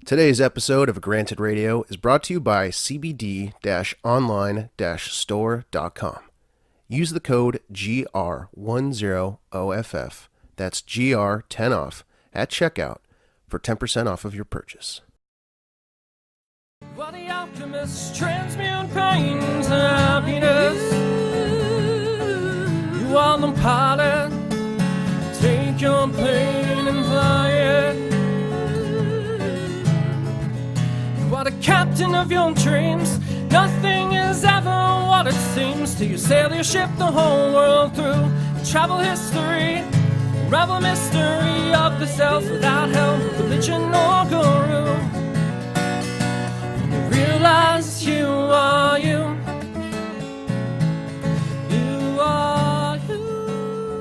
Today's episode of Granted Radio is brought to you by cbd-online-store.com. Use the code GR10OFF, that's GR10OFF, at checkout for 10% off of your purchase. While the alchemists transmute pain to happiness, you are the pilot, take your plane and fly it. You are the captain of your dreams, nothing is ever what it seems till you sail your ship the whole world through. Travel history, unravel mystery of the self without help, religion or guru. Realize you are you. You are you.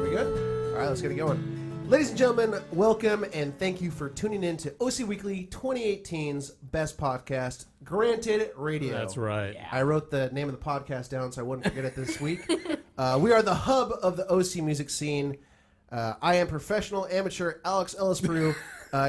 We good? All right, let's get it going. Ladies and gentlemen, welcome and thank you for tuning in to OC Weekly 2018's best podcast, Granted Radio. That's right. Yeah. I wrote the name of the podcast down so I wouldn't forget it this week. We are the hub of the OC music scene. I am professional amateur Alex Ellisbrew.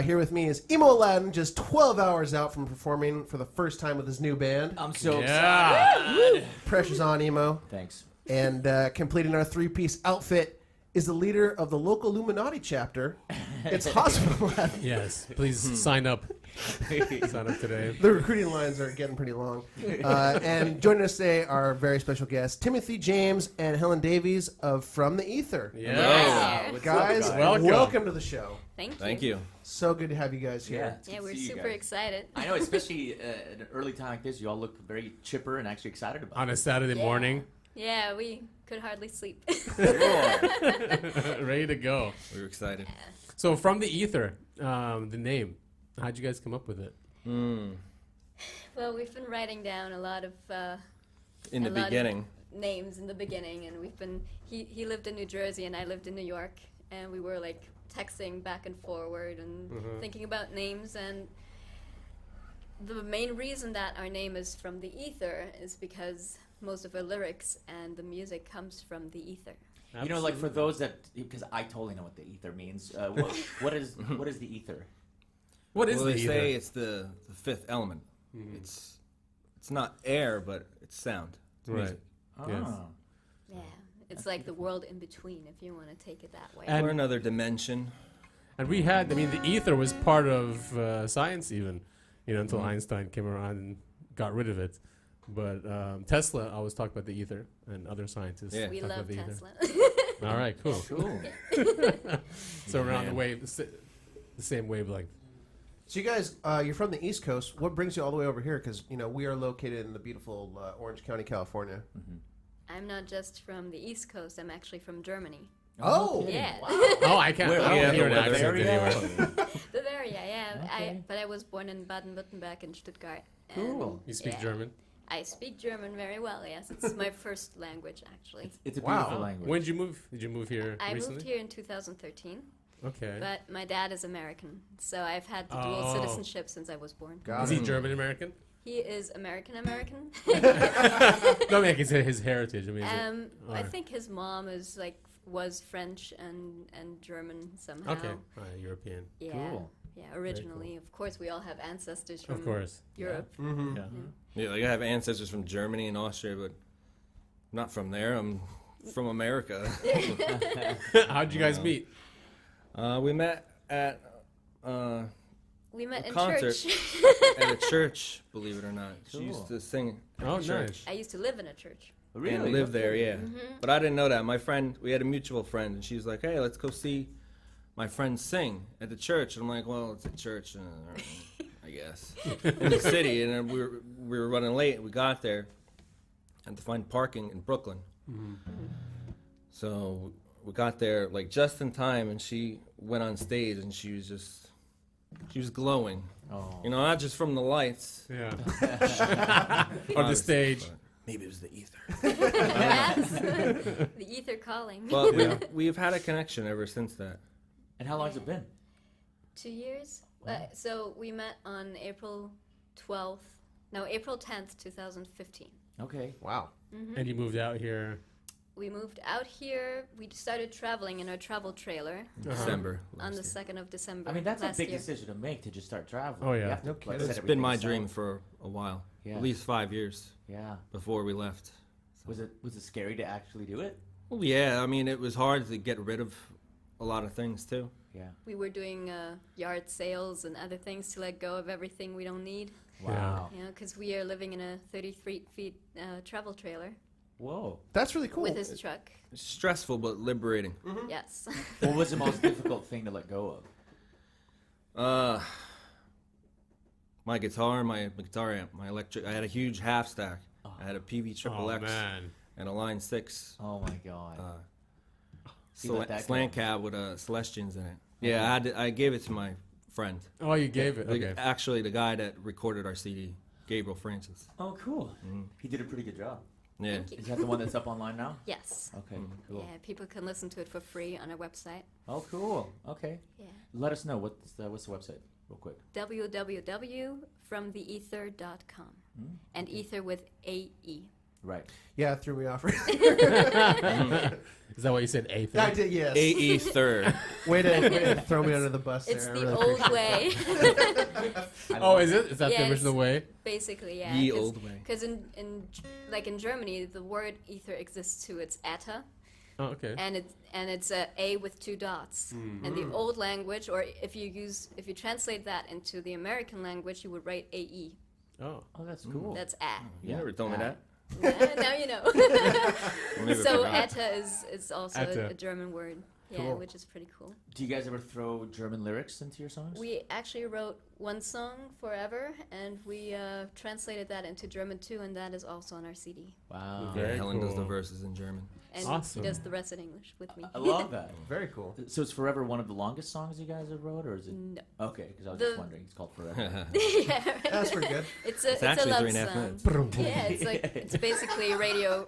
Here with me is Emo Aladdin, just 12 hours out from performing for the first time with his new band. I'm so excited. Pressure's on, Emo. Thanks. And completing our three-piece outfit is the leader of the local Illuminati chapter. It's Hospital Aladdin. Yes, please sign up. Sign up today. The recruiting lines are getting pretty long. And joining us today are very special guests, Timothy James and Helen Davies of From the Ether. Yeah. Guys, welcome to the show. Thank you. So good to have you guys here. Yeah, Yeah, we're super excited. I know, especially at an early time like this, you all look very chipper and actually excited about On it. a Saturday morning, Yeah, we could hardly sleep. ready to go. We were excited. So From the Ether, the name, how'd you guys come up with it? Well, we've been writing down a lot of In the a lot of beginning. names in the beginning, and we've been. He lived in New Jersey, and I lived in New York, and we were like texting back and forward and thinking about names. And the main reason that our name is From the Ether is because most of our lyrics and the music comes from the ether. You know, like for those that, because I totally know what the ether means. What is the ether? What is Well, the they ether? say it's the fifth element. It's not air, but it's sound. It's Right. music. Yes. Yeah, it's like the world in between, if you want to take it that way. And- Or another dimension. And we had, the ether was part of science even, until Einstein came around and got rid of it. But Tesla always talked about the ether, and other scientists Yeah. We talk love about the Tesla. ether. All right, cool. Cool. So we're on the same wavelength. So you guys, you're from the East Coast. What brings you all the way over here? Because, we are located in the beautiful Orange County, California. I'm not just from the East Coast, I'm actually from Germany. Oh! Yeah. Oh, I can't. Where- I yeah, don't hear an the accent Bavaria? anywhere. Bavaria, yeah. Okay. But I was born in Baden-Württemberg in Stuttgart. and Cool. You speak yeah. German. I speak German very well, yes. It's my first language, actually. It's a Wow. beautiful language. When did you move? Did you move here I recently? moved here in 2013, Okay. but my dad is American, so I've had the dual Oh. citizenship since I was born. Got Is he German American? He is American-American. No, I can say his heritage. Is it- I or- think his mom was French and German somehow. Okay, European. Yeah. Cool. Yeah, originally. Of course, we all have ancestors from Of course. Europe. Mm-hmm. Yeah. Yeah, like I have ancestors from Germany and Austria, but not from there. I'm from America. How'd you guys meet? We met at We met A in concert. church. at a church, believe it or not. She Cool. used to sing at Oh, the church. nice. I used to live in a church. Really? And live there, yeah. Mm-hmm. But I didn't know that. My friend, we had a mutual friend, and she was like, "Hey, let's go see my friend sing at the church." And I'm like, "Well, it's a church, I guess, in the city." And then we were running late. We got there, had to find parking in Brooklyn. So we got there like just in time, and she went on stage, and she was glowing. Oh. Not just from the lights. Yeah. Or the stage. But maybe it was the ether. Yes. The ether calling. But we've had a connection ever since that. And how long has it been? 2 years. So we met on April 10th, 2015. Okay. Wow. And you moved out here we moved out here. We started traveling in our travel trailer December. on the last year. 2nd of December. I mean, that's a last big year. decision to make to just start traveling. Oh, yeah. You have to, No like, kidding. set It's everything been my aside. dream for a while. Yeah. At least 5 years Yeah. before we left. Was it scary to actually do it? Well, yeah, I mean, it was hard to get rid of a lot of things, too. Yeah. We were doing yard sales and other things to let go of everything we don't need. Wow. You know, because we are living in a 33 feet travel trailer Whoa. That's really cool. with his truck. It's stressful, but liberating. Yes. What was the most difficult thing to let go of? My guitar, my guitar amp, my electric. I had a huge half stack. I had a PV Triple Oh X man. and a Line 6 Oh my god. So you let that slant go. cab with Celestians in it. Yeah, I gave it to my friend. Oh, you gave it. The- Okay. Actually, the guy that recorded our CD, Gabriel Francis. Oh, cool. He did a pretty good job. Yeah. Thank you. Is that the one that's up online now? Yes. Okay, cool. Yeah, people can listen to it for free on our website. Oh, cool. Okay. Yeah. Let us know what's the website, real quick. www.fromtheether.com. And ether with AE. Right. Yeah, it threw me off. Is that what you said? Aether. I did, yes. Aether. Way to throw me under the bus It's there. the I really old way. Oh, is it? Is that Yeah, the it's- original way? Basically, yeah. Ye old way. Because in Germany, the word ether exists too. It's Aether, Oh, okay. and it's a with 2 dots. And the old language, or if you translate that into the American language, you would write AE. Oh. Oh, that's cool. That's A. You never told me that. Yeah, now you know. Maybe I So forgot. Aether is also Aether. a German word. Yeah, Cool. which is pretty cool. Do you guys ever throw German lyrics into your songs? We actually wrote one song forever, and we translated that into German too, and that is also on our CD. Wow. Yeah, Very Helen does the cool. verses in German. And Awesome. he does the rest in English with me. I love that. Very cool. So it's Forever one of the longest songs you guys have wrote, or is it? No. Okay, because I was just The- wondering. It's called Forever. Yeah, That's pretty good. it's a actually love 3.5 song. minutes. Yeah, it's like it's basically radio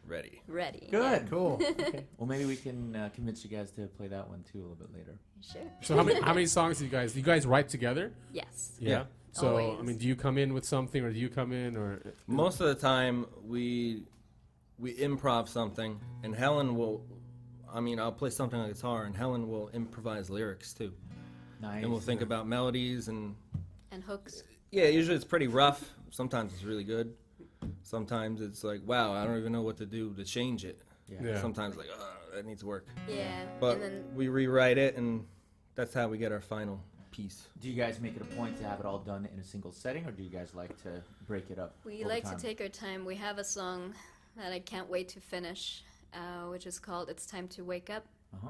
Ready. ready. Good. Cool. Okay. Well, maybe we can convince you guys to play that one too a little bit later. Yeah, sure. So how many songs do you guys write together? Yes. Yeah. So Always. I mean, do you come in with something, or do you come in, or Most of the time, we improv something, and Helen will. I mean, I'll play something on guitar, and Helen will improvise lyrics too, Nice. and we'll think about melodies and. And hooks. Yeah, usually it's pretty rough. Sometimes it's really good. Sometimes it's like, wow, I don't even know what to do to change it. Yeah. Sometimes like, that needs work. Yeah. But and then we rewrite it, and that's how we get our final piece. Do you guys make it a point to have it all done in a single setting, or do you guys like to break it up? we over like time? to take our time. We have a song that I can't wait to finish, which is called "It's Time to Wake Up," Uh-huh.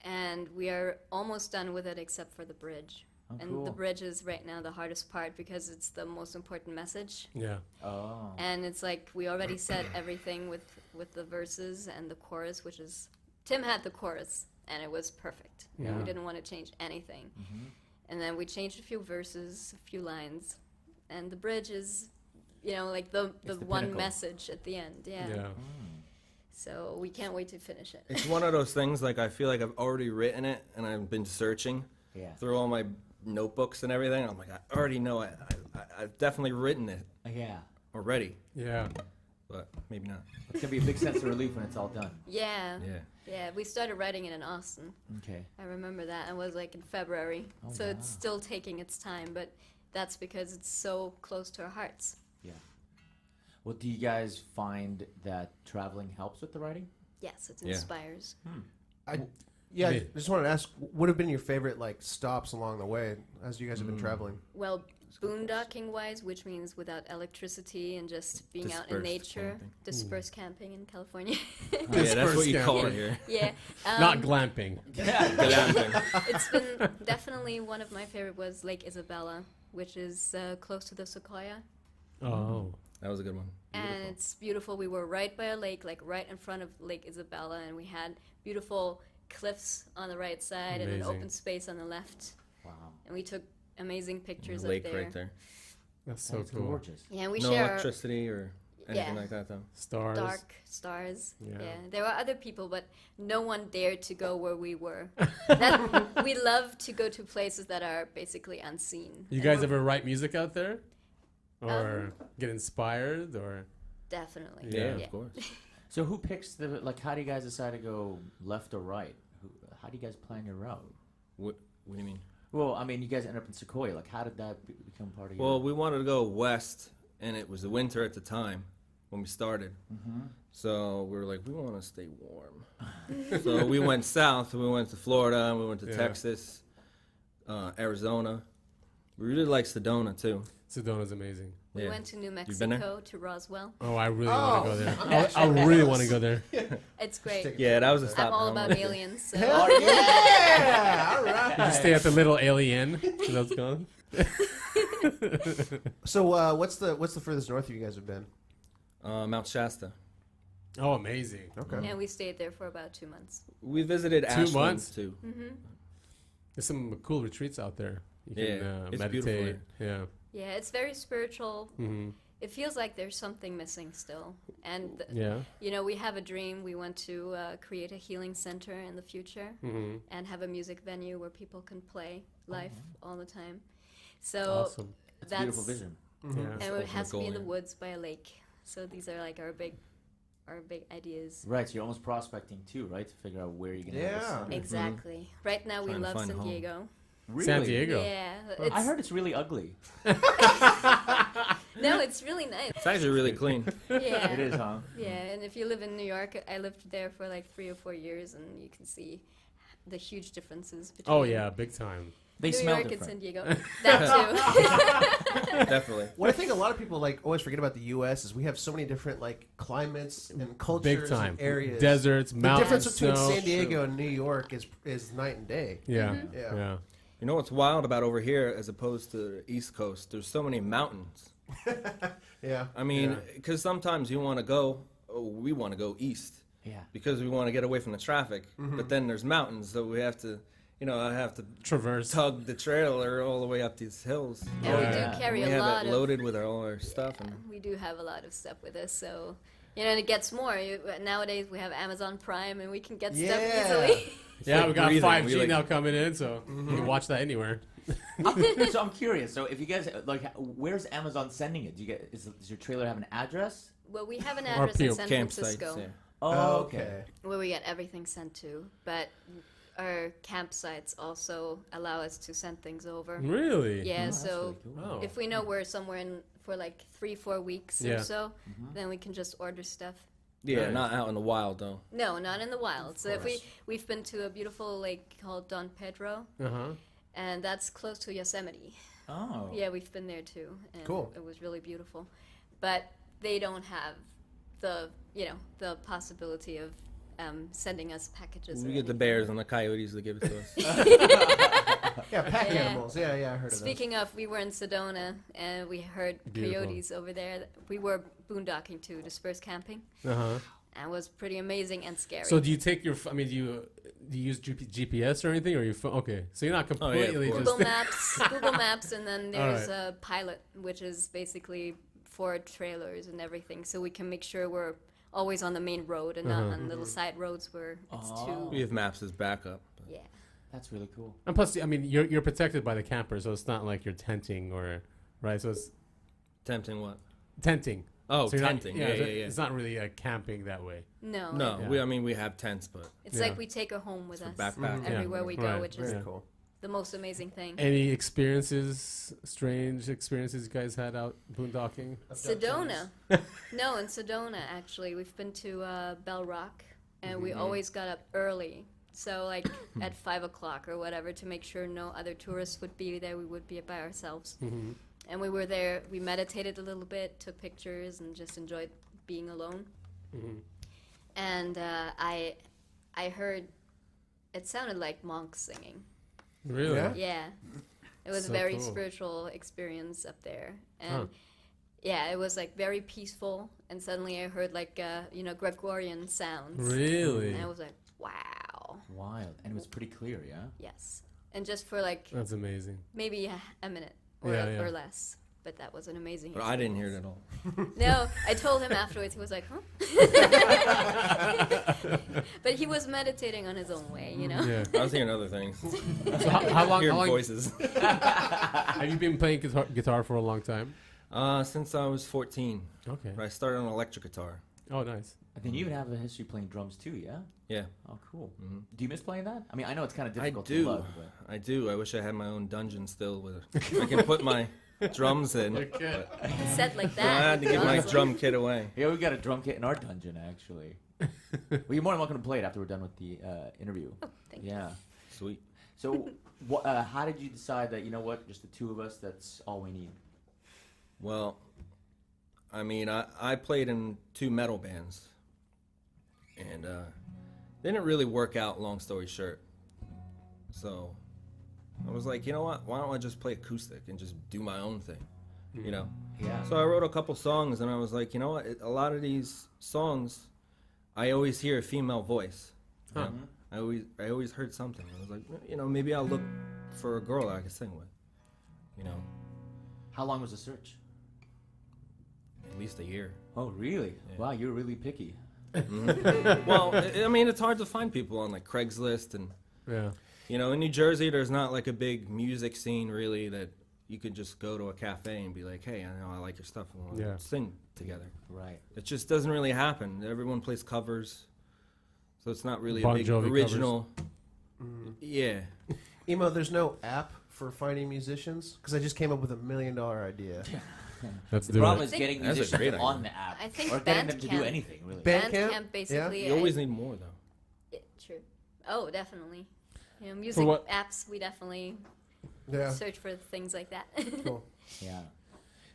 and we are almost done with it except for the bridge. Oh, And cool. the bridge is right now the hardest part because it's the most important message. yeah? Oh. And it's like we already said everything with the verses and the chorus, which is Tim had the chorus and it was perfect. Yeah. We didn't want to change anything. And then we changed a few verses, a few lines, and the bridge is, like the It's the one pinnacle. message at the end. Yeah. Yeah. So we can't wait to finish it. It's one of those things, like, I feel like I've already written it, and I've been searching Yeah. through all my notebooks and everything. I'm like, I already know it. I've definitely written it Yeah. already, Yeah. but maybe not. It's gonna be a big sense of relief when it's all done. Yeah. Yeah. Yeah. We started writing it in Austin. Okay. I remember that. It was like in February. Oh, So it's wow. still taking its time, but that's because it's so close to our hearts. Yeah. Well, do you guys find that traveling helps with the writing? Yes, it Yeah. inspires. I I mean- just wanted to ask, what have been your favorite stops along the way as you guys have been traveling? Well, boondocking wise, which means without electricity and just being out in Dispersed nature, camping. dispersed camping in California. Yeah, that's what you Dispersed call camping. it here. yeah. Not glamping. It's been definitely one of my favorite was Lake Isabella, which is close to the Sequoia. Oh. That was a good one. And it's beautiful. We were right by a lake, like right in front of Lake Isabella, and we had beautiful cliffs on the right side and an Amazing. open space on the left. Wow. And we took amazing pictures Lake up there. right there. That's so That's cool. gorgeous. Yeah, we No share electricity or anything Yeah. like that, though. Stars. dark stars. Yeah. Yeah. There were other people, but no one dared to go where we were. That, we love to go to places that are basically unseen. You And guys we're- ever write music out there, or get inspired, or Definitely. Yeah. Of course. So who picks the like? How do you guys decide to go left or right? How do you guys plan your route? What do you mean? Well, I mean, you guys end up in Sequoia. Like, how did that become part of your? Well, we wanted to go west, and it was the winter at the time when we started. So we were like, we want to stay warm. So we went south. We went to Florida. We went to Texas, Arizona. We really like Sedona too. Sedona's amazing. We Yeah. went to New You've been there? Mexico to Roswell. Oh, I really want to go there. I'm actually I really want to go there. It's great. Take Yeah, that was a stop. I'm all about aliens. So. Hell yeah! All right. Did you stay at the little alien? That's gone. So, what's the furthest north you guys have been? Mount Shasta. Oh, amazing. Okay. And we stayed there for about 2 months. We visited 2 Ashland months? too. There's some cool retreats out there. You Yeah, can it's beautiful meditate. Yeah. Yeah, it's very spiritual. Mm-hmm. It feels like there's something missing still. And, Yeah. you know, we have a dream. We want to create a healing center in the future Mm-hmm. and have a music venue where people can play live all the time. So Awesome. It's a beautiful vision. Yeah. and it ultimate has to be in the goal, woods by a lake. So these are like our big ideas. Right, so you're almost prospecting too, right? To figure out where you're gonna have Yeah. this center. Exactly. Right now we Trying to love find a San home. Diego. Really? San Diego. Yeah. I heard it's really ugly. No, it's really nice. It's actually really clean. Yeah. It is, huh? Yeah, and if you live in New York, I lived there for like 3 or 4 years, and you can see the huge differences between Oh yeah, big time. They New smell York and different. San Diego. That too. Definitely. What I think a lot of people like always forget about the U.S. is we have so many different like climates and cultures Big time. and areas. Deserts, The mountains, difference between snow. San Diego and New York is night and day. Yeah. Yeah. Yeah. You know what's wild about over here as opposed to the East Coast? There's so many mountains. Yeah. I mean, because sometimes you want to go, we want to go east Yeah. because we want to get away from the traffic. But then there's mountains, so we have to, I have to Traverse. tug the trailer all the way up these hills. And we Yeah. do carry we a have lot it of loaded with all our stuff. Yeah, And we do have a lot of stuff with us, so and it gets more. Nowadays we have Amazon Prime, and we can get stuff Yeah. easily. Yeah, like we got breathing. 5G We like- now coming in, so you can watch that anywhere. So I'm curious. So if you guys like, where's Amazon sending it? Do you get? Does your trailer have an address? Well, we have an Or address in PO San campsites. Francisco Yeah. Oh, okay. where we get everything sent to, but our campsites also allow us to send things over. Really? Yeah, that's so really cool. Oh. if we know we're somewhere in for like 3-4 weeks Yeah. or so, then we can just order stuff. Yeah, Nice. not out in the wild though. No, not in the wild. So if we've been to a beautiful lake called Don Pedro, Uh-huh. and that's close to Yosemite. Oh. Yeah, we've been there too, and Cool. it was really beautiful. But they don't have the the possibility of sending us packages. We or get the anything. bears and the coyotes to give it to us. Yeah, pack Yeah. animals. Yeah, I heard of Speaking of, we were in Sedona, and we heard Beautiful. coyotes over there. We were boondocking too, dispersed camping, Uh-huh. and it was pretty amazing and scary. So do you take your? I mean, do you use GPS or anything, or you? Okay, so you're not Oh, yeah, of completely course. just. Google Maps, and then there's Alright. a pilot, which is basically for trailers and everything, so we can make sure we're always on the main road and not on little side roads where it's Oh. We have maps as backup. yeah. That's really cool. And plus, I mean, you're protected by the camper, so it's not like you're tenting or right. So it's Tempting what? tenting. Oh, So you're not- tenting. Yeah, yeah, yeah. It's not really camping that way. No, No, Yeah. we have tents, but it's Yeah. like we take her home with for us backpack. everywhere we go, Right, which is Very cool. the most amazing thing. Any experiences, strange experiences you guys had out boondocking? Sedona. No, in Sedona, actually. We've been to Bell Rock, and we always got up early. So, like, at 5 o'clock or whatever, to make sure no other tourists would be there. We would be by ourselves. Mm-hmm. And we were there. We meditated a little bit, took pictures, and just enjoyed being alone. Mm-hmm. And I heard it sounded like monks singing. Really? Yeah? Yeah. It was So a very cool. spiritual experience up there. And Huh. yeah, it was like very peaceful. And suddenly I heard like, Gregorian sounds. Really? And I was like, wow. Wild. And it was pretty clear, yeah? Yes. And just for like That's amazing. maybe a minute or, Yeah, yeah. or less. But that was an amazing But I didn't hear it experience. at all. No, I told him afterwards. He was like, huh? But he was meditating on his own way, you know? Yeah. I was hearing other things. So how long? Hearing How long voices. have you been playing guitar for a long time? Since I was 14. Okay. I started on electric guitar. Oh, nice. And then you even have a history playing drums too, yeah? Yeah. Oh, cool. Mhm. Do you miss playing that? I mean, I know it's kind of I difficult do. to love, but I do. I wish I had my own dungeon still with I can put my drums in. But Set like I that. had to give my Awesome. drum kit away. yeah, we got a drum kit in our dungeon actually. Well, you're more than welcome to play it after we're done with the interview. Oh, thank you. Yeah. Sweet. So, how did you decide that, you know what, just the two of us, that's all we need? Well, I mean, I played in 2 metal bands, and they didn't really work out, long story short. So I was like, you know what, why don't I just play acoustic and just do my own thing, you know? Yeah. So I wrote a couple songs, and I was like, you know what, a lot of these songs, I always hear a female voice. You know? I always heard something. I was like, you know, maybe I'll look for a girl I can sing with, you know? How long was the search? At least a year. Oh, really? Yeah. Wow, you're really picky. Well, I mean, it's hard to find people on like Craigslist, and Yeah. you know, in New Jersey, there's not like a big music scene really that you could just go to a cafe and be like, hey, I know I like your stuff, and we'll Yeah. sing together. Right. It just doesn't really happen. Everyone plays covers, so it's not really Bon a big Jovi original. Yeah. Emo, there's no app for finding musicians? Because I just came up with $1 million idea. Let's The do problem it. is think- getting That's a musicians great idea. on the app. I think or getting them to do Bandcamp- anything, really. Bandcamp? Bandcamp, basically. You always need more though. True. Oh, definitely. You know, For music what- apps, we definitely Yeah. search for things like that. Cool. Yeah.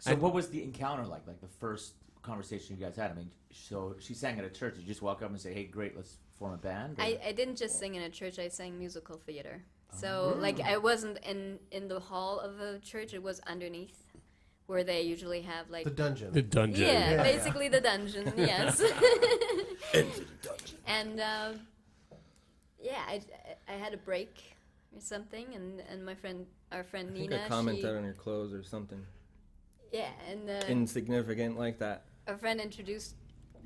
So what was the encounter like? Like the first conversation you guys had? I mean, so she sang at a church. Did you just walk up and say, hey, great, let's form a band? Or- I didn't just sing in a church, I sang musical theater. So, like, I wasn't in the hall of a church, it was underneath, where they usually have, like... The dungeon. The dungeon. yeah, Yeah. basically the dungeon, yes. Into the dungeon. And, yeah, I had a break or something, and our friend I think Nina, I commented on your clothes or something yeah, and insignificant like that. a friend introduced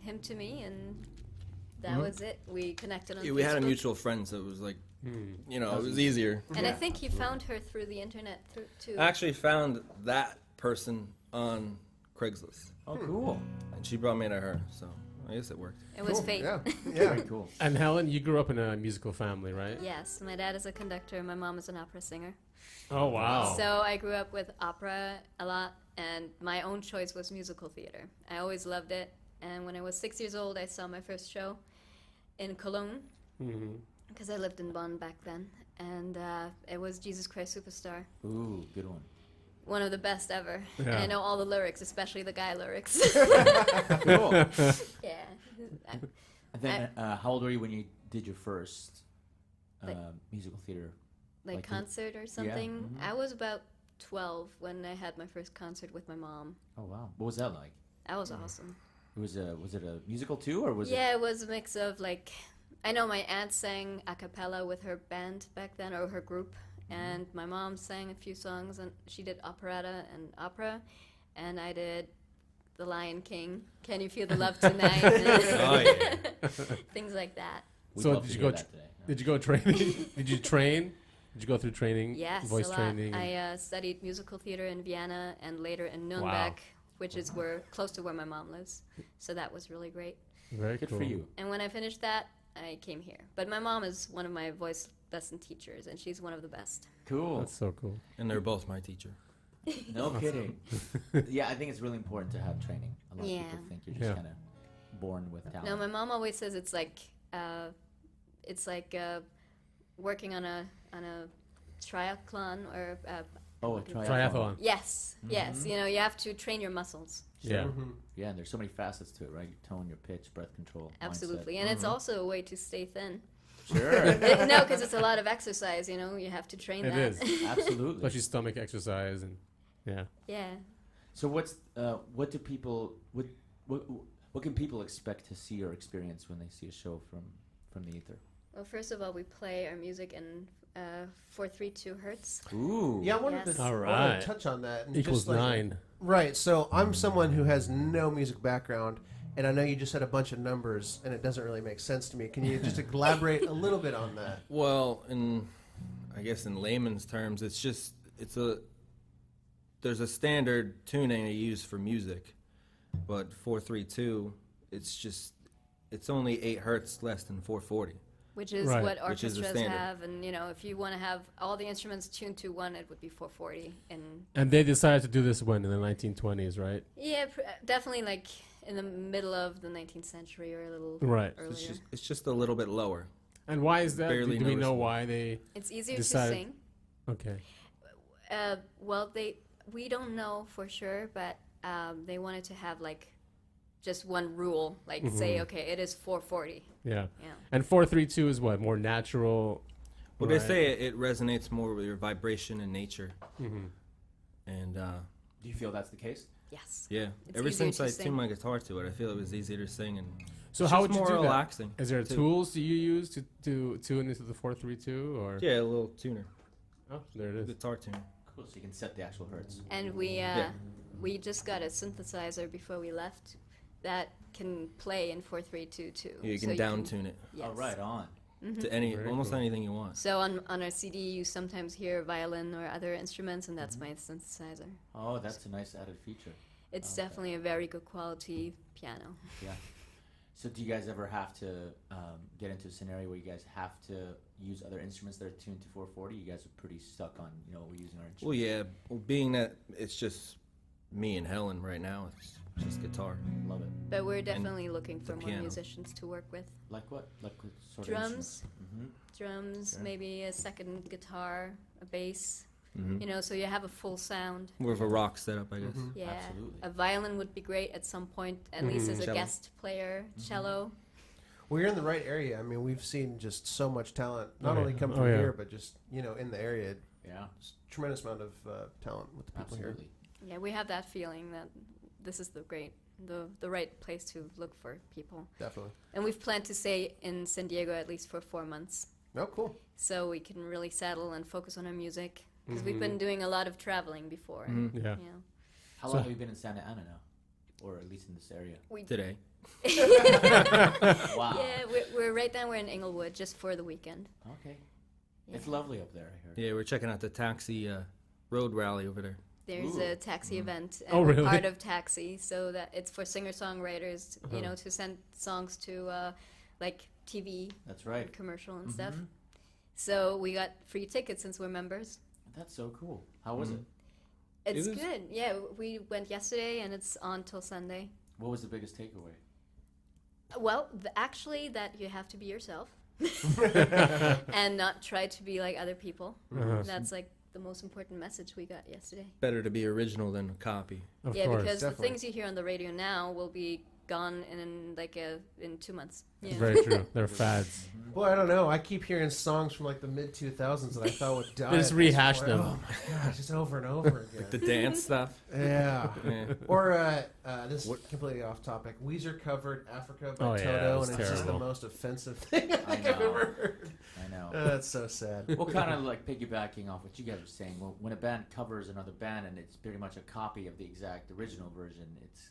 him to me, and that was it. We connected on Yeah, Facebook. we had a mutual friend, so it was like, you know, it was easier. And I think he found her through the internet, too. I actually found that person on Craigslist, oh, cool. and she brought me to her, so I guess it worked. It was Cool. fate. Yeah. Very Yeah. cool. And Helen, you grew up in a musical family, right? Yes, my dad is a conductor, my mom is an opera singer. Oh, wow. So I grew up with opera a lot, and my own choice was musical theater. I always loved it, and when I was 6 years old, I saw my first show in Cologne, Mhm. because I lived in Bonn back then, and it was Jesus Christ Superstar. Ooh, good one. One of the best ever. And Yeah. I know all the lyrics, especially the guy lyrics. Cool. yeah. And then, how old were you when you did your first Like- musical theater? Like Like concert or something. mhm. I was about 12 when I had my first concert with my mom. Oh, wow. What was that like? That was awesome. Was it a musical too, or was Yeah, it was a mix of like, I know my aunt sang a cappella with her band back then, or her group, and my mom sang a few songs, and she did operetta and opera, and I did The Lion King, Can You Feel the Love Tonight, Oh, yeah. things like that. We'd So love did to you hear go that today. Did you go training? Did you train? Did you go through training? Yes, Voice a lot. training? I studied musical theater in Vienna and later in Nuremberg, which is close to where my mom lives. So that was really great. Very Good cool. for you. And when I finished that, I came here. But my mom is one of my voice lesson teachers, and she's one of the best. Cool. That's so cool. And they're both my teacher. No kidding. Yeah, I think it's really important to have training. A lot Yeah. of people think you're just Yeah. kind of born with talent. No, my mom always says it's like working on a triathlon or oh, a Triathlon. yes, yes. You know, you have to train your muscles. Yeah. Mhm. Yeah, and there's so many facets to it, right? Your tone, your pitch, breath control. Absolutely, and it's also a way to stay thin. Mindset. Sure. No, because it's a lot of exercise. You know, you have to train It that. is. Absolutely. Especially stomach exercise and yeah. Yeah. So what do people what can people expect to see or experience when they see a show from the Aether? Well, first of all, we play our music in 432 hertz. Ooh. Yeah, I wanted, Yes. to, All I wanted right. to touch on that. And Equals just like, 9. Right, so I'm someone who has no music background, and I know you just said a bunch of numbers, and it doesn't really make sense to me. Can you just elaborate a little bit on that? Well, I guess in layman's terms, there's a standard tuning they use for music, but 432 it's only 8 hertz less than 440. Which is Right. what Which is the orchestras standard. have, and if you want to have all the instruments tuned to one, it would be 440. And And they decided to do this when in the 1920s, right? yeah, definitely like in the middle of the 19th century or a little Right. earlier. It's just a little bit lower. And why is that? Barely Do we know noticeable. why they? It's easier decided- to sing. Okay. Well, we don't know for sure, but they wanted to have like just one rule, like say, okay, it is 440. Yeah. Yeah. And 432 is what, more natural. Well, right? they say it resonates more with your vibration and nature. Mhm. And Do you feel that's the case? Yes. yeah, It's ever easier since to I sing. tuned my guitar to it, I feel it was easier to sing and So it's how just would you more do that? relaxing. Is there too. tools you use to tune into the 432 or? Yeah, a little tuner, Oh, there it is. guitar tuner. Cool. So you can set the actual hertz. And we just got a synthesizer before we left that can play in 432 too. Yeah, you So can down tune it Yes. Oh, right on. to any Very almost cool. anything you want. So on our CD, you sometimes hear violin or other instruments, and that's my synthesizer. Oh, that's a nice added feature. It's Okay. definitely a very good quality piano. Yeah. So do you guys ever have to get into a scenario where you guys have to use other instruments that are tuned to 440? You guys are pretty stuck on, we're using our instruments. Well, yeah, being that it's just me and Helen right now, it's just guitar. Love it. But we're definitely looking for the more piano. musicians to work with. Like what? Like what sort Drums, of drums, Sure. maybe a second guitar, a bass. Mhm. So you have a full sound. More of a rock setup, I guess. Yeah, Absolutely. a violin would be great at some point, at least as a Cello. guest player. Cello. Well, you're in the right area. I mean, we've seen just so much talent, not Oh, only yeah. come Oh, through yeah. here, but just in the area. Yeah, Just tremendous amount of talent with the people here. absolutely. Yeah, we have that feeling that this is the right place to look for people. Definitely. And we've planned to stay in San Diego at least for 4 months, Oh, cool. so we can really settle and focus on our music. Because Mm-hmm. we've been doing a lot of traveling before. Yeah. How So- long have you been in Santa Ana now? Or at least in this area? Today. Wow. Yeah, we're right now. We're in Inglewood just for the weekend. Okay. Yeah. It's lovely up there, I heard. Yeah, we're checking out the taxi road rally over there. There's Ooh. a taxi event, and Oh, we're really? part of Taxi, so that it's for singer-songwriters, Uh-huh. to send songs to like TV That's right. commercial and stuff. Mhm. So we got free tickets since we're members. That's so cool. How was it? It's It was- good. Yeah, we went yesterday, and it's on till Sunday. What was the biggest takeaway? Well, actually, that you have to be yourself and not try to be like other people. Uh-huh. That's like the most important message we got yesterday. Better to be original than a copy. Of Yeah, course. because definitely. the things you hear on the radio now will be gone in 2 months. Yeah. Very true. They're fads. Boy, I don't know. I keep hearing songs from like the mid 2000s that I thought would die. They just at this rehash point. them. Oh my gosh, just over and over again. The dance stuff. Yeah. Yeah. Or this is completely off topic. Weezer covered "Africa" by Oh, yeah, that Toto, was and it's just the terrible. most offensive thing I think I've know. ever heard. I know. That's so sad. Well, kind of like piggybacking off what you guys were saying. Well, when a band covers another band and it's pretty much a copy of the exact original version, it's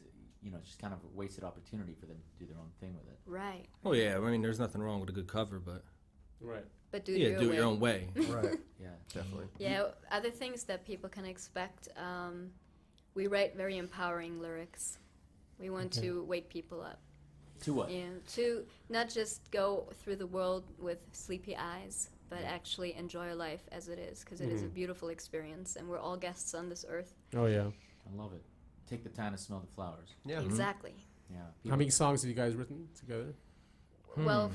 just kind of a wasted opportunity for them to do their own thing with it. Right. Oh yeah, I mean, there's nothing wrong with a good cover, but Right. But do do it your own way. Right. Yeah. Definitely. Yeah, other things that people can expect. We write very empowering lyrics. We want to wake people up. To what? To not just go through the world with sleepy eyes, but actually enjoy life as it is, because it is a beautiful experience, and we're all guests on this earth. Oh yeah. I love it. Take the time to smell the flowers. Yeah. Exactly. Yeah. How many songs have you guys written together? Well,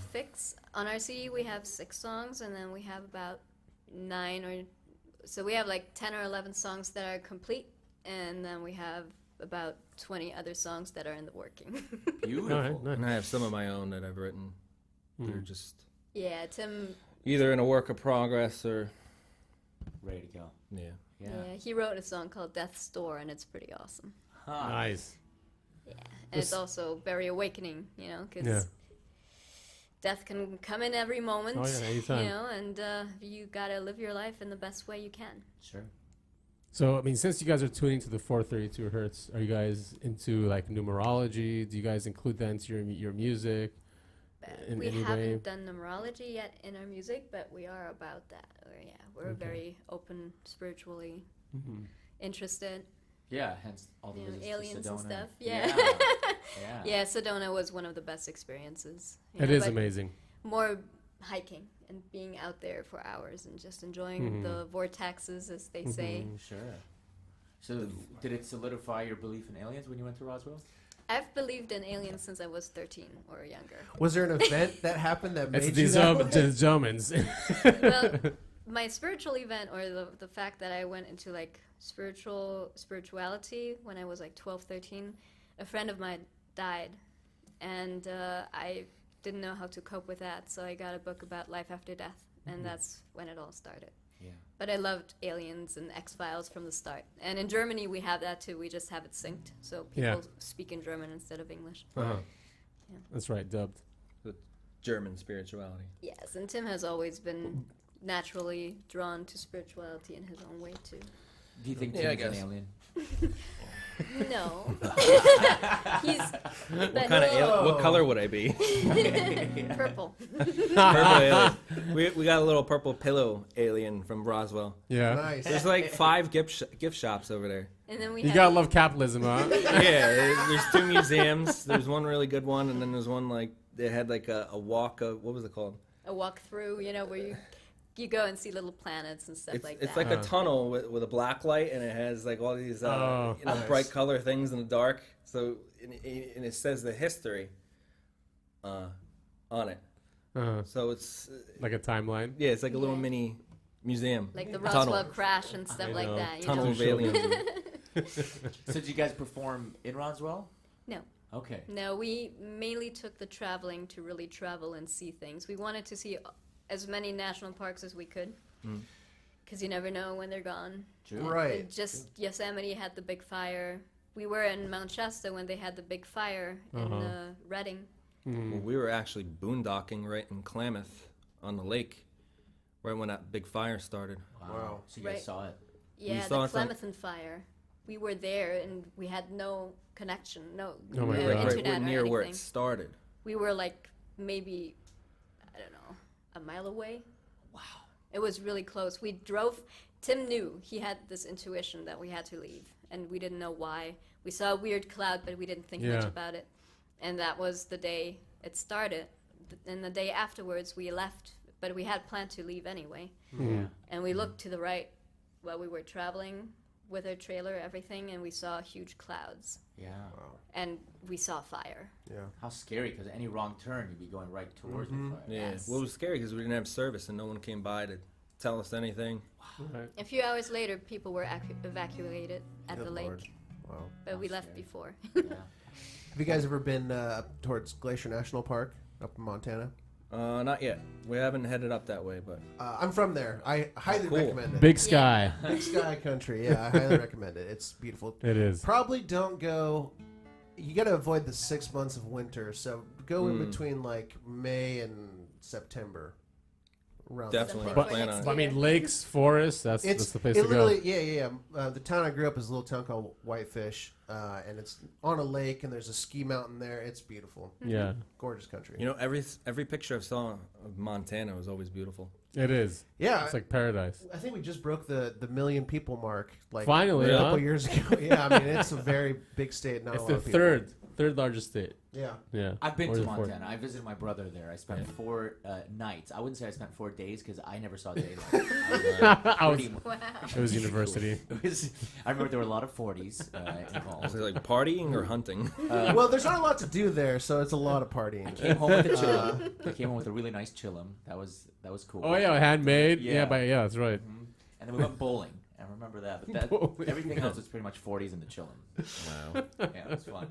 on our CD we have 6 songs, and then we have about 9 so we have like 10 or 11 songs that are complete, and then we have about 20 other songs that are in the working. Beautiful. All right, nice. And I have some of my own that I've written. They're Mm. just Yeah, Tim. either in a work of progress or Ready to go. yeah. Yeah, he wrote a song called Death's Door, and it's pretty awesome. Huh. Nice. And it's also very awakening, because Yeah. death can come in every moment, Oh, yeah, anytime. and you gotta live your life in the best way you can. Sure. So I mean, since you guys are tuning to the 432 hertz, are you guys into like numerology? Do you guys include that into your music? In We any haven't way? done numerology yet in our music, but we are about that. We're very open, spiritually Mm-hmm. interested. Yeah, hence all the You know, visits to aliens and Sedona. stuff, yeah. Yeah. Yeah, Sedona was one of the best experiences. It is but amazing. More hiking and being out there for hours and just enjoying the vortexes, as they say. Sure. So, did it solidify your belief in aliens when you went to Roswell? I've believed in aliens since I was 13 or younger. Was there an event that happened that made It's you these that way? Germans. Well, my spiritual event, or the fact that I went into like spirituality when I was like 12, 13, a friend of mine died, and I didn't know how to cope with that, so I got a book about life after death, and that's when it all started. Yeah. But I loved Aliens and X-Files from the start. And in Germany, we have that too. We just have it synced. So people speak in German instead of English. Uh-huh. Yeah. That's right, dubbed. German spirituality. Yes, and Tim has always been naturally drawn to spirituality in his own way too. Do you think Yeah, I Tim's an guess. alien? No. He's What color would I be? purple. Purple alien. We got a little purple pillow alien from Roswell. Yeah. Nice. There's like 5 gift shops over there. And then we You had gotta love capitalism, huh? Yeah, there's 2 museums. There's one really good one, and then there's one like they had like a walk of, what was it called? a walk through, where you go and see little planets and stuff It's like it's that. like a tunnel with a black light, and it has like all these nice. bright color things in the dark. So and it says the history on it. Uh-huh. So it's Like a timeline. yeah, it's like a little Yeah. mini museum. Like the tunnel. Roswell crash and stuff like know. that. Tunnel of Sure. aliens. So did you guys perform in Roswell? No. Okay. No, we mainly took the traveling to really travel and see things. We wanted to see as many national parks as we could, because you never know when they're gone. True. Right. Just Yosemite had the big fire. We were in Mount Shasta when they had the big fire in Redding. Well, we were actually boondocking right in Klamath on the lake, right when that big fire started. Wow. So you guys Right. saw it. Yeah, saw the it from- Klamath fire. We were there and we had no connection, no Oh my God. internet Right, we're or near where it anything. started. We were like maybe, I don't know, a mile away. Wow. It was really close. We drove. Tim knew, he had this intuition that we had to leave, and we didn't know why. We saw a weird cloud, but we didn't think much Yeah. about it. And that was the day it started. And the day afterwards, we left, but we had planned to leave anyway. Yeah. And we looked to the right while we were traveling with our trailer, everything, and we saw huge clouds. Yeah. And we saw fire. Yeah. How scary, because any wrong turn, you'd be going right towards the fire. Yeah. Yes. Well, it was scary because we didn't have service and no one came by to tell us anything. Right. A few hours later, people were evacuated at Good the Lord. lake, Wow. but we How left scary. before. Yeah. Have you guys ever been up towards Glacier National Park up in Montana? Not yet. We haven't headed up that way, but I'm from there. I highly cool. recommend it. Big sky. Big Sky Country. Yeah, I highly recommend it. It's beautiful. It is. Probably don't go. You got to avoid the 6 months of winter. So go in between like May and September. Around Definitely. Something But- for plan next on it. I year. mean, lakes, forests. That's the place it to go. literally, yeah. The town I grew up is a little town called Whitefish, and it's on a lake, and there's a ski mountain there. It's beautiful, Yeah, gorgeous country. you know, every picture I saw of Montana was always beautiful. it is. Yeah, It's like paradise. I think we just broke the million people mark like Finally, a huh? couple years ago. Yeah, I mean it's a very big state. Not It's a lot the of people. third largest state. Yeah, Yeah. I've been Or to the fourth. Montana. I visited my brother there. I spent Yeah. 4 nights. I wouldn't say I spent 4 days because I never saw daylight. I I was- pretty mu- Wow. It was university. It was- I remember there were a lot of 40s Was it involved. like partying or hunting? well, there's not a lot to do there, so it's a lot of I partying. came home with a chillum. I came home with a really nice chillum. That was cool. Oh yeah, handmade. Yeah. Yeah, but yeah, that's right. Mhm. And then we went bowling. I remember that. But Bowling. everything else was pretty much 40s in the chillum. Wow. Yeah, it was fun.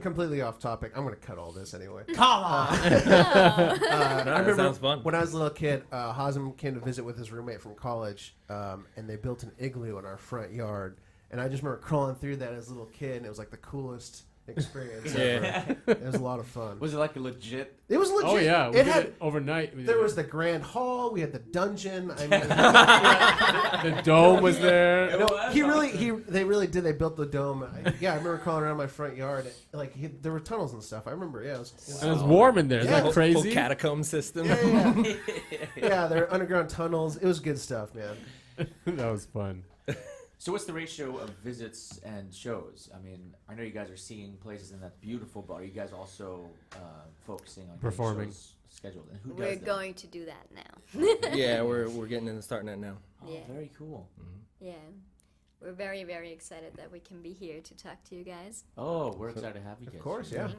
Completely off topic. I'm gonna cut all this anyway. Come on! I That remember sounds fun. when I was a little kid, Hazem came to visit with his roommate from college, and they built an igloo in our front yard. And I just remember crawling through that as a little kid, and it was like the coolest experience ever. It was a lot of fun. Was it like a legit? It was legit. Oh yeah, we it did had. it overnight. We There did was it. the grand hall. We had the dungeon. I mean, the dome was there. no, they really did. They built the dome. Yeah, I remember crawling around my front yard. Like there were tunnels and stuff. I rember. Yeah, it was And it was warm in there. Isn't Yeah. that Full crazy? catacomb system. yeah. There were underground tunnels. It was good stuff, man. That was fun. So what's the ratio of visits and shows? I mean, I know you guys are seeing places and that's beautiful, but are you guys also focusing on getting Performing. shows scheduled? And who We're does that? going to do that now. Yeah, we're getting into starting that now. Oh, Yeah. very cool. Yeah. We're very, very excited that we can be here to talk to you guys. Oh, we're excited to have you guys. Of course, yeah.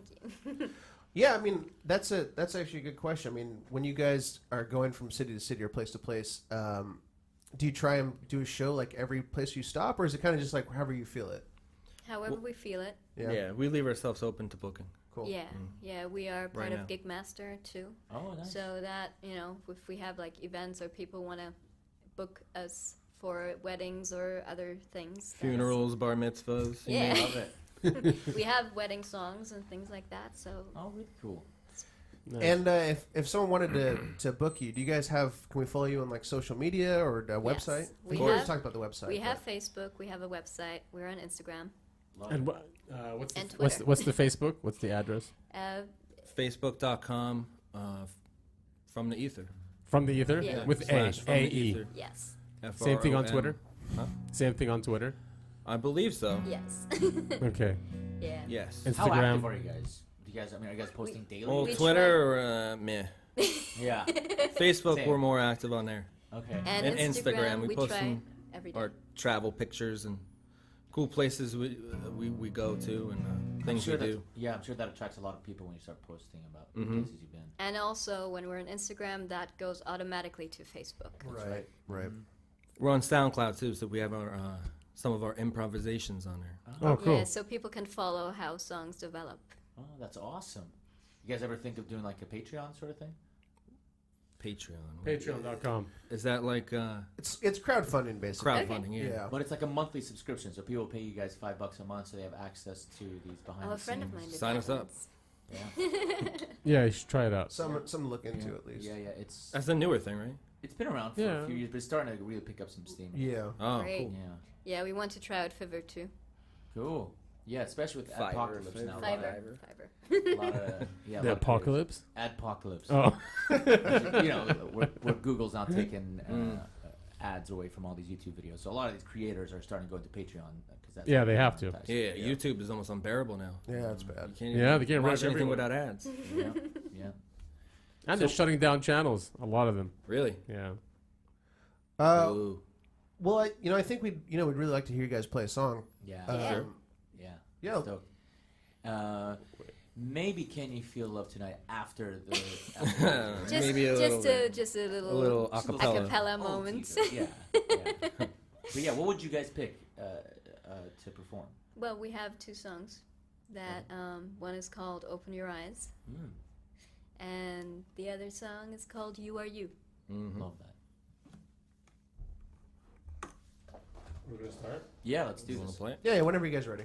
Thank you. Yeah, I mean that's actually a good question. I mean, when you guys are going from city to city or place to place, do you try and do a show like every place you stop, or is it kind of just like however you feel it? However we feel it. Yeah, we leave ourselves open to booking. Cool. Yeah, yeah, we are part Right of now. Gigmaster too. Oh, nice. So that, you know, if we have like events or people want to book us for weddings or other things. that's- Funerals, bar mitzvahs. you Yeah. name Love it. We have wedding songs and things like that. So Oh, really cool. Nice. And if someone wanted to book you, do you guys have? Can we follow you on like social media or a website? Yes, we We've already have- talked about the website. we but- have Facebook, we have a website, we're on Instagram, Love And it. what's And the, what's the Facebook? What's the address? uh, Facebook.com from the Ether. From the Ether Yeah. with Slash from the A-E. Ether. yes, Same thing on FROM. Twitter? Huh? Same thing on Twitter. I believe so. yes, Okay. yeah. Yes. How active Instagram. are you guys? Do you guys? I mean, are you guys posting daily? Well, We Twitter or meh. Yeah. Facebook, Same. we're more active on there. Okay. And And Instagram, Instagram, we we post try some every day. Our travel pictures and cool places we go to and things we do. Yeah, I'm sure that attracts a lot of people when you start posting about Mhm. places you've been. And also, when we're on Instagram, that goes automatically to Facebook. Right. Right. We're on SoundCloud too, so we have our some of our improvisations on there. Oh, cool. Yeah, so people can follow how songs develop. Oh, that's awesome. You guys ever think of doing like a Patreon sort of thing? Patreon. Patreon.com. Is that like It's crowdfunding basically. crowdfunding? Yeah. Yeah. But it's like a monthly subscription, so people pay you guys $5 a month, so they have access to these behind Oh, a the friend of scenes. mine did Sign that us up. once. Yeah. Yeah, you should try it out. Some to look into yeah. at least. Yeah, yeah. It's That's a newer thing, right? it's been around for Yeah. a few years, but it's starting to really pick up some steam. Yeah. Oh, Great. cool. Yeah. Yeah, we want to try out Fiverr too. Cool. Yeah, especially with Fiverr, Apocalypse now. Fiverr. A lot of, yeah, a The lot of apocalypse? Apocalypse. Oh. You know, where Google's now taking Mm. ads away from all these YouTube videos. So a lot of these creators are starting to go into Patreon because that's Yeah, how they have to. monetize. Yeah, YouTube is almost unbearable now. Yeah, it's bad. You can't Yeah, even they can't watch run anything everywhere. without ads. Yeah, yeah. And they're shutting down channels. A lot of them. Really? Yeah. Ooh. Well, I think we'd really like to hear you guys play a song. Yeah. Yeah. Um, Yeah. Yeah. That's dope. Maybe Can You Feel Love Tonight after the Just, Maybe a little bit. just a little, A little acapella. acapella Oh, moments. teaser. Yeah. Yeah. But yeah, what would you guys pick to perform? Well, we have two songs. That one is called "Open Your Eyes," Mm, and the other song is called "You Are You." Mhm. love that. We're going to start? Yeah, let's do You wanna this. play it? Yeah, whenever you guys are ready.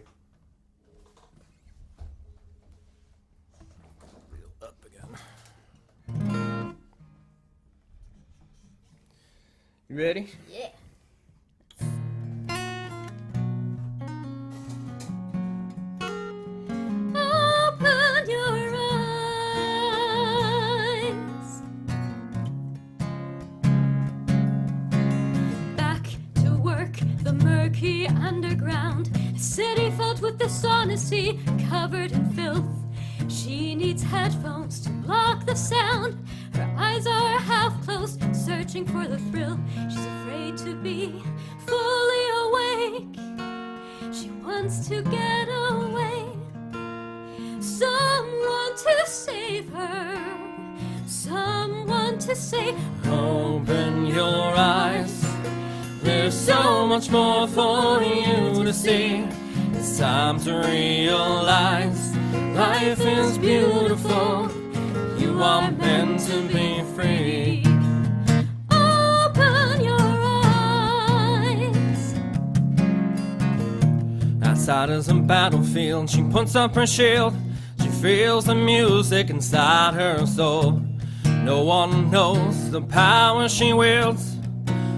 Up again. You ready? Yeah. Open your eyes. Back to work, the murky underground. A city filled with dishonesty, covered in filth. She needs headphones to block the sound. Her eyes are half closed, searching for the thrill. She's afraid to be fully awake. She wants to get away. Someone to save her. Someone to say, Open your eyes. There's so much more for you to see. It's time to realize life is beautiful. You are meant to be free. open your eyes. Outside is a battlefield. She puts up her shield. She feels the music inside her soul. No one knows the power she wields.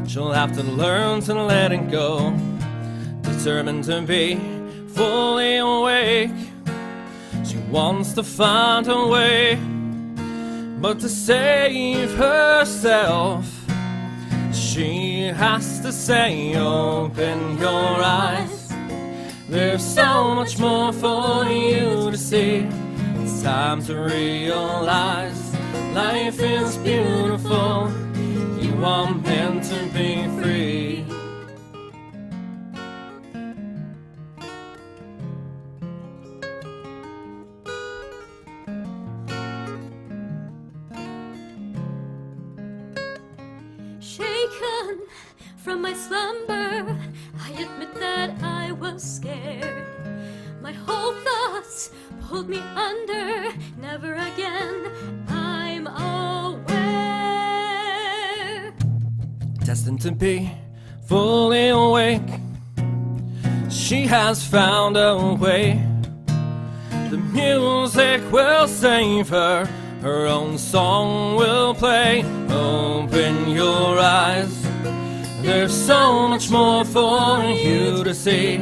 She'll have to learn to let it go. Determined to be fully awake. She wants to find her way. But to save herself, She has to say, open your eyes. There's so much more for you to see. It's time to realize life is beautiful. You are meant to be free. Shaken from my slumber, I admit that I was scared. My whole thoughts pulled me under. Never again, I'm aware. Destined to be fully awake, she has found a way. The music will save her, her own song will play. Open your eyes, there's so much more for you to see.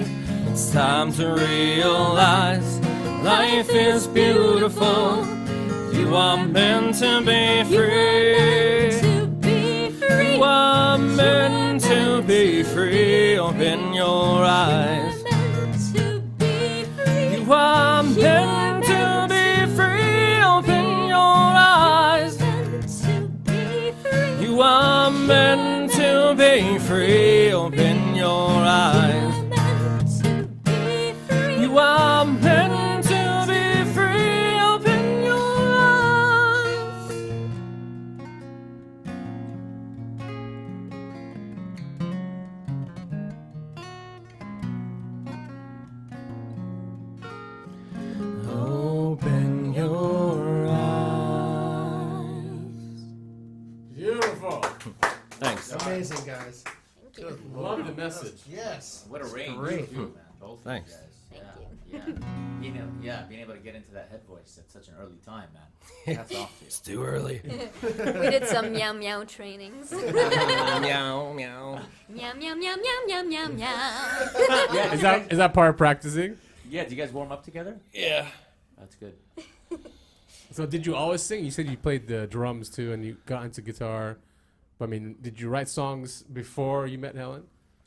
It's time to realize life is beautiful. You are meant to be free. You are meant to be free. Open your eyes. You are meant to be free. Open your eyes. You are meant to be free. Open your eyes. You are meant to be free. Open your eyes. Open your eyes. Beautiful. Thanks. Amazing, guys. Thank you. Love the message. Yes. What a range, great. you two, man. Both Thanks. of you guys. Thank Yeah. Being able to get into that head voice at such an early time, man. That's off to you. It's too early. We did some meow meow trainings. Meow, meow. Meow meow meow meow meow meow meow. Is that part of practicing? Yeah, do you guys warm up together? Yeah. That's good. So did you always sing? You said you played the drums too, and you got into guitar. But I mean, did you write songs before you met Helen?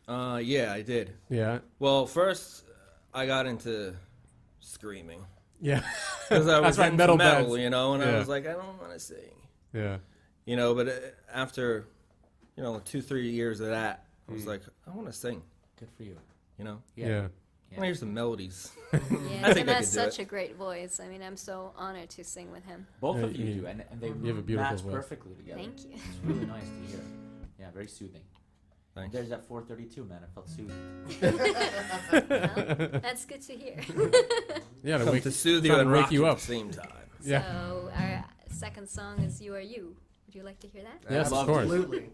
Yeah, I did. Yeah. Well, first I got into screaming Yeah. because I was That's right, into metal metal, bands. you know, and I Yeah. was like, I don't want to sing, Yeah. you know. But after, 2-3 years of that, I was like, I want to sing, Good for you. you know. Yeah. I want to hear some melodies. Yeah, I Tim think I has could do such it. a great voice. I mean, I'm so honored to sing with him. Both Yeah, of you you- do, and they you have a beautiful match voice. perfectly together. Thank you. It's really nice to hear. Yeah, very soothing. Thanks. There's that 432, man. I felt soothed. Well, that's good to hear. Yeah. Come to soothe you trying and to wake rock you at up. the same time. Yeah. So our second song is "You Are You." Would you like to hear that? Yes, of course. Absolutely.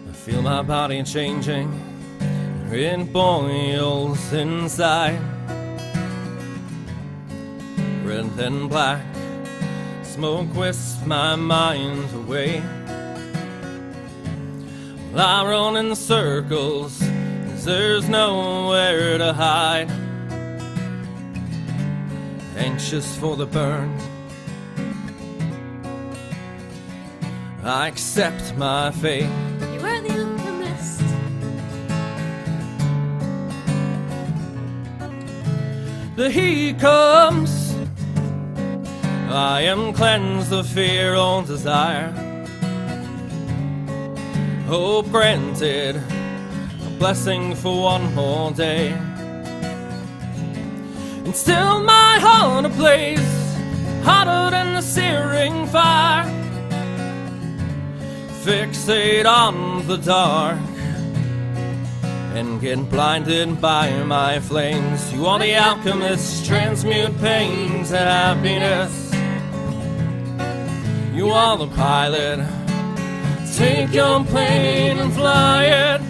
I feel my body changing, it boils inside. Red and black, smoke whisks my mind away. Well, I run in circles, 'cause there's nowhere to hide. Anxious for the burn, I accept my fate. You are the alchemist. The heat comes, I am cleansed of fear or desire. Hope granted, a blessing for one more day. And still my heart ablaze, hotter than the searing fire. Fixate on the dark and get blinded by my flames. You are the alchemist, transmute pain to happiness. You are the pilot, take your plane and fly it.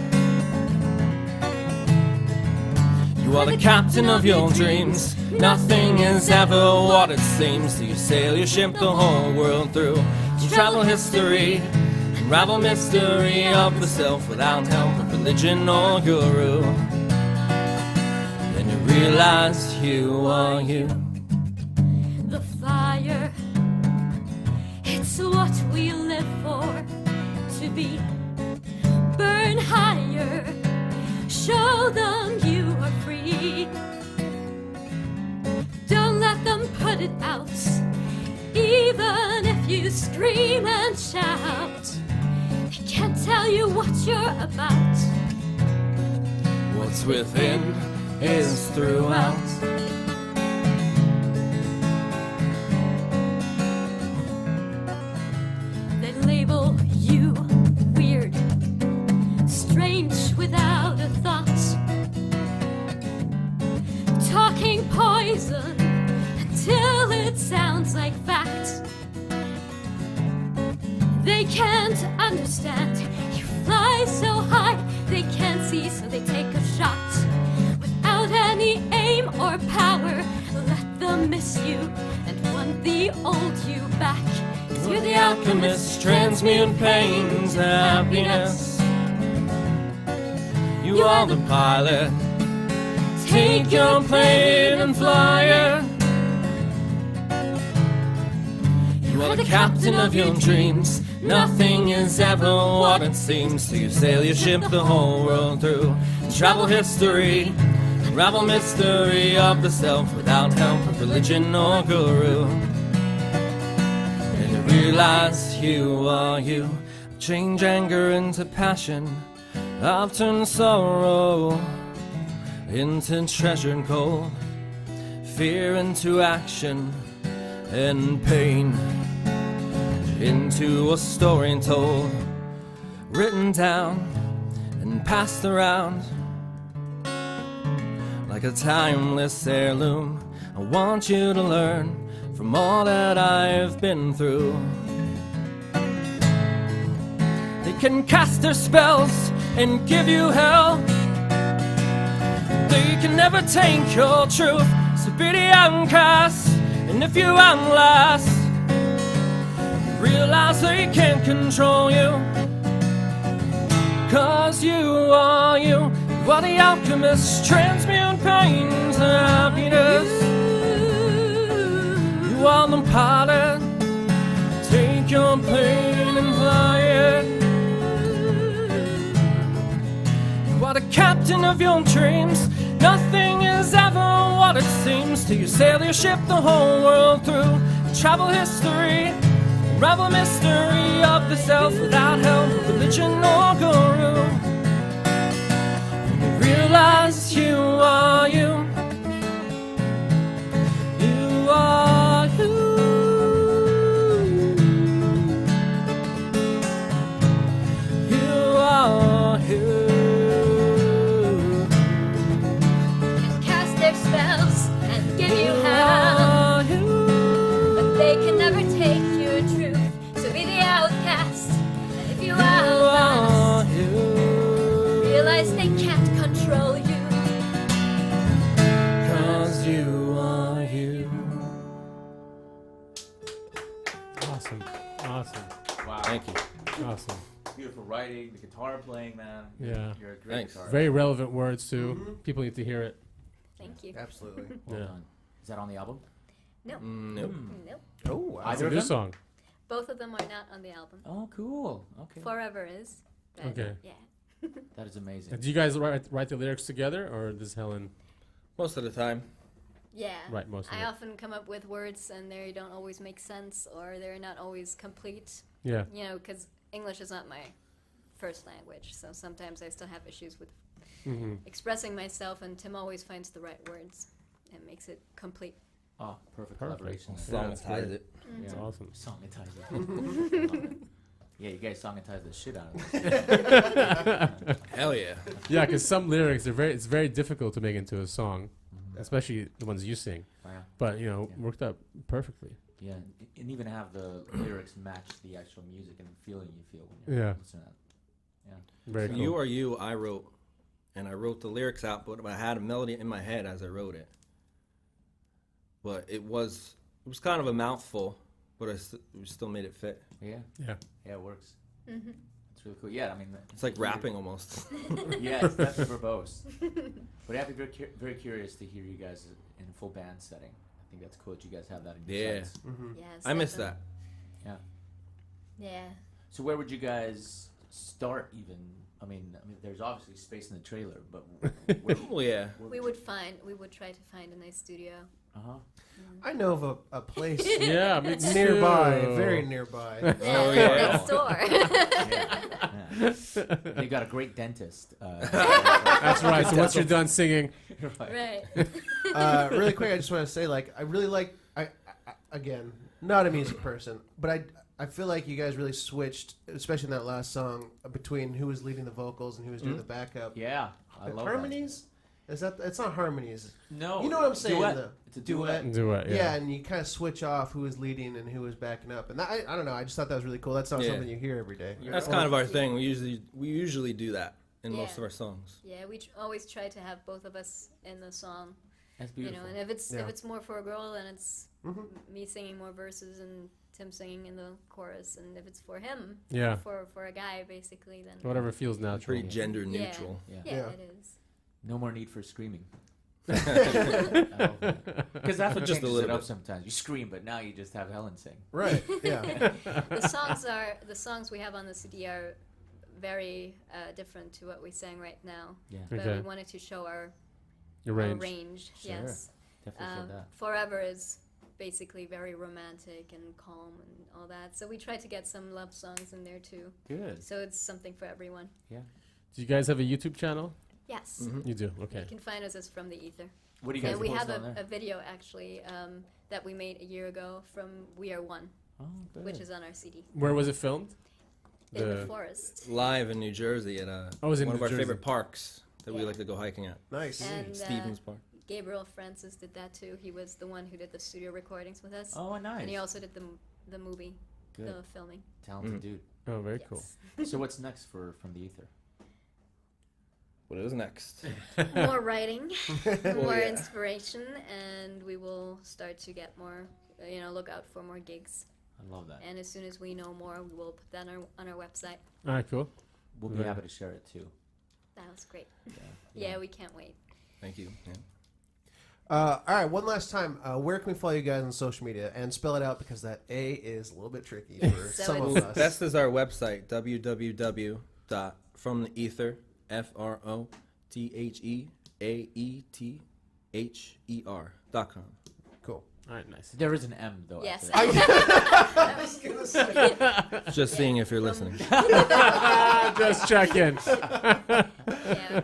You are the captain of your dreams. Nothing is ever what it seems. So you sail your ship the whole world through. To travel history, unravel mystery of the self without help of religion or guru. Then you realize you are you. The fire, it's what we live for. To be burn higher, show them you are free. Don't let them put it out, even if you scream and shout. They can't tell you what you're about. What's within is throughout. They label you weird, strange without a thought, talking poison until it sounds like fact. They can't understand. You fly so high, they can't see, so they take a shot without any aim or power. Let them miss you and want the old you back. 'Cause you're the alchemist, transmute pain to happiness. You are the pilot. Take your plane and fly it. You are the captain of your dreams. Nothing is ever what it seems. So you sail your ship the whole world through. Travel history, unravel mystery of the self without help of religion or guru. And you realize you are you. Change anger into passion. I've turned sorrow into treasure and gold. Fear into action and pain into a story told, written down and passed around like a timeless heirloom. I want you to learn from all that I've been through. They can cast their spells and give you hell. They can never take your truth, so be the outcast. And if you outlast, realize they can't control you. 'Cause you are you. You are the alchemist, transmute pain to happiness. You are the pilot, take your plane and fly it. You are the captain of your dreams. Nothing is ever what it seems till you sail your ship the whole world through. Travel history, unravel mystery of the self without help of religion or guru. And you realize you are you. You are you. You are you. Cast their spells and give you hell, but they can never take your truth. So be the outcast, and if you outlast, realize they can't control you. 'Cause you are you. Awesome. Awesome. Wow. Thank you. Awesome. Beautiful writing, the guitar playing, man. Yeah. You're a great Thanks. guitarist. Very relevant words, too. People need to hear it. Thank you. Absolutely. Well Yeah. done. Is that on the album? No, Nope. nope. Oh, wow. It's Either a of new them? song. Both of them are not on the album. Oh, cool. Okay. Forever is. But Okay. Yeah. That is amazing. Do you guys write the lyrics together, or does Helen Most of the time. Yeah. write most of I it? often come up with words and they don't always make sense or they're not always complete. Yeah. You know, because English is not my first language, so sometimes I still have issues with Mm-hmm. expressing myself, and Tim always finds the right words and makes it complete. Oh, perfect, Perfect. collaboration. Yeah, that's Songetize great. it. That's Yeah. awesome. Songetize it. Yeah, you guys songetize the shit out of this. Hell yeah. Yeah, because some lyrics it's very difficult to make into a song, especially the ones you sing. Yeah. But Yeah. worked out perfectly. Yeah, and even have the lyrics match the actual music and the feeling you feel when you're Yeah. listening to that. Yeah. Very So cool. You Are You, I wrote and I wrote the lyrics out, but I had a melody in my head as I wrote it. But it was kind of a mouthful, but we still made it fit. Yeah, it works. Mm-hmm. It's really cool. Yeah, I mean, It's like rapping almost. Yeah, it's definitely verbose. But I'd be very curious to hear you guys in a full band setting. I think that's cool that you guys have that in your sets. Mm-hmm. Yes, I miss that. Yeah. Yeah. So where would you guys start even? I mean, there's obviously space in the trailer, but Well, yeah. We would try to find a nice studio. Uh-huh. I know of a place Yeah, me too. nearby, very nearby. Oh, yeah. Next door. Yeah. They got a great dentist. That's right. So once you're done singing, Right. Really quick, I just want to say, like, I really like. I again, not a music person, but I feel like you guys really switched, especially in that last song, between who was leading the vocals and who was doing the backup. Yeah, I love harmonies. Is that? It's not harmonies. that. No, You know what I'm saying? Duet. Though. It's a duet. do it. Yeah, and you kind of switch off who was leading and who was backing up, and that, I don't know. I just thought that was really cool. That's not Yeah. something you hear every day. That's kind of our thing. We usually do that in most Yeah. of our songs. Yeah, we always try to have both of us in the song. That's You beautiful. know, and if Yeah. it's more for a girl, then it's Mhm. me singing more verses and Tim singing in the chorus, and if it's for him, Yeah. for a guy, basically, then Whatever feels natural. Pretty gender Yeah. neutral. Yeah. yeah, Yeah. it is. No more need for screaming. Because that's what Just a changes little it up bit. sometimes. You scream, but now you just have Helen sing. Right. Yeah. The songs we have on the CD are very different to what we sang right now, Yeah, but Okay. we wanted to show our Your range. range. Sure. Yes. definitely feel that. Forever is basically very romantic and calm and all that. So we try to get some love songs in there too. Good. So it's something for everyone. Do you guys have a YouTube channel? Yes. You do. Okay. You can find us as From the Ether. What do you guys And we post have on a there? video actually that we made a year ago from We Are One, Oh, good. which is on our CD. Where was it filmed? In the The- forest. Live in New Jersey at Oh, it was in one of New our Jersey. favorite parks that we Yeah. like to go hiking at. Nice. And Stevens Park. Gabriel Francis did that too. He was the one who did the studio recordings with us. Oh, nice. And he also did the movie, Good. the filming. Talented dude. Oh, very cool. Yes. So what's next for From the Ether? What is next? More writing, more yeah. inspiration, and we will start to get more, look out for more gigs. I love that. And as soon as we know more, we will put that on our website. All right, cool. We'll be Yeah. happy to share it too. That was great. Yeah. Yeah, we can't wait. Thank you. Yeah. All right, one last time. Where can we follow you guys on social media? And spell it out because that A is a little bit tricky for So some of it's- us. Best is our website, www.fromtheether, FROMTHEAETHER.com. Cool. All right, nice. There is an M though. Yes. after that. I was going to say. Just seeing if you're listening. Just checking. Yeah.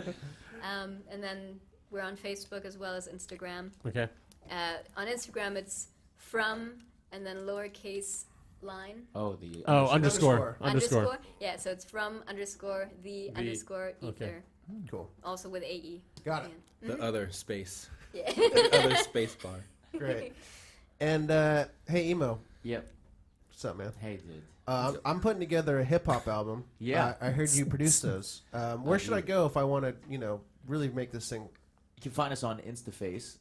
And then we're on Facebook as well as Instagram. Okay. On Instagram, it's from and then lowercase line. Oh, the. Oh, underscore. Yeah, so it's from underscore the underscore ether. okay. Cool. Also with AE. Got it. The other space. Yeah. The other space bar. Great. And hey, Emo. Yep. What's up, man? Hey, dude. I'm putting together a hip hop album. Yeah. I heard you produce those. Where should I go if I want to, really make this thing You can find us on InstaFace.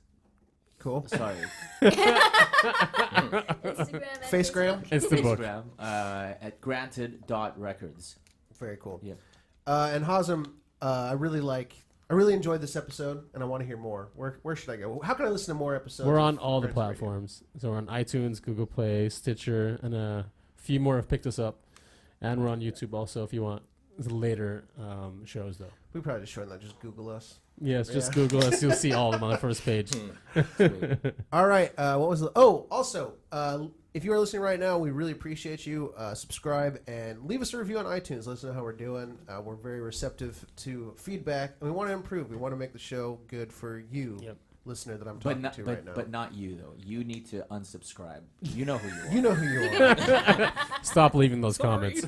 cool? Sorry. Instagram and Facegram? Facebook. It's the book. Instagram at granted.records. Very cool. Yep. And Hazem, I really enjoyed this episode, and I want to hear more. Where should I go? How can I listen to more episodes? We're of on all the Friends Radio? platforms. So we're on iTunes, Google Play, Stitcher, and a few more have picked us up. And we're on YouTube also if you want the later shows, though. We probably just shorten that. Just Google us. Yes, just Yeah. Google us. You'll see all of them on the first page. Sweet. All right. What was the? Oh, also, if you are listening right now, we really appreciate you. Subscribe and leave us a review on iTunes. Let us know how we're doing. We're very receptive to feedback, and we want to improve. We want to make the show good for you, Yep. listener that I'm But talking not, to but, right now. but not you though. You need to unsubscribe. You know who you are. You know who you are. Stop leaving those comments.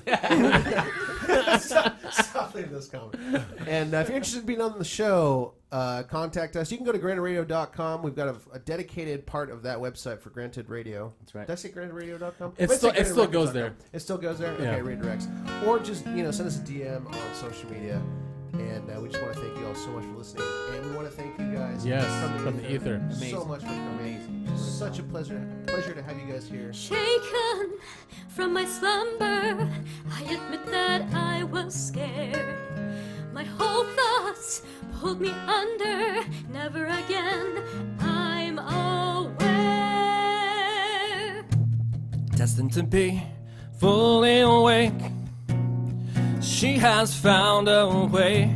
Stop leaving this comment. And if you're interested in being on the show, contact us. You can go to grantedradio.com. We've got a dedicated part of that website for Granted Radio. That's right. Did I say grantedradio.com? It Wait, still- say it still goes grantedradio.com. there. It still goes there? Yeah. Okay, redirects. Or just, send us a DM on social media. And we just want to thank you all so much for listening. And we want to thank you guys Yes, from the Aether. so Amazing. much for coming. Such a pleasure to have you guys here. Shaken from my slumber, I admit that I was scared. My whole thoughts pulled me under. Never again, I'm aware. Destined to be fully awake, she has found a way.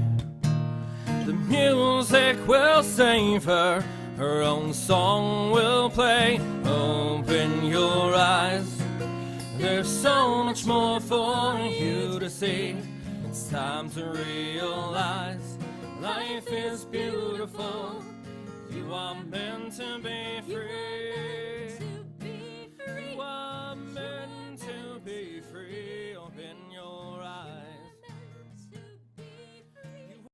The music will save her, her own song will play. Open your eyes, there's so much more for you to see. It's time to realize life is beautiful. You are meant to be free.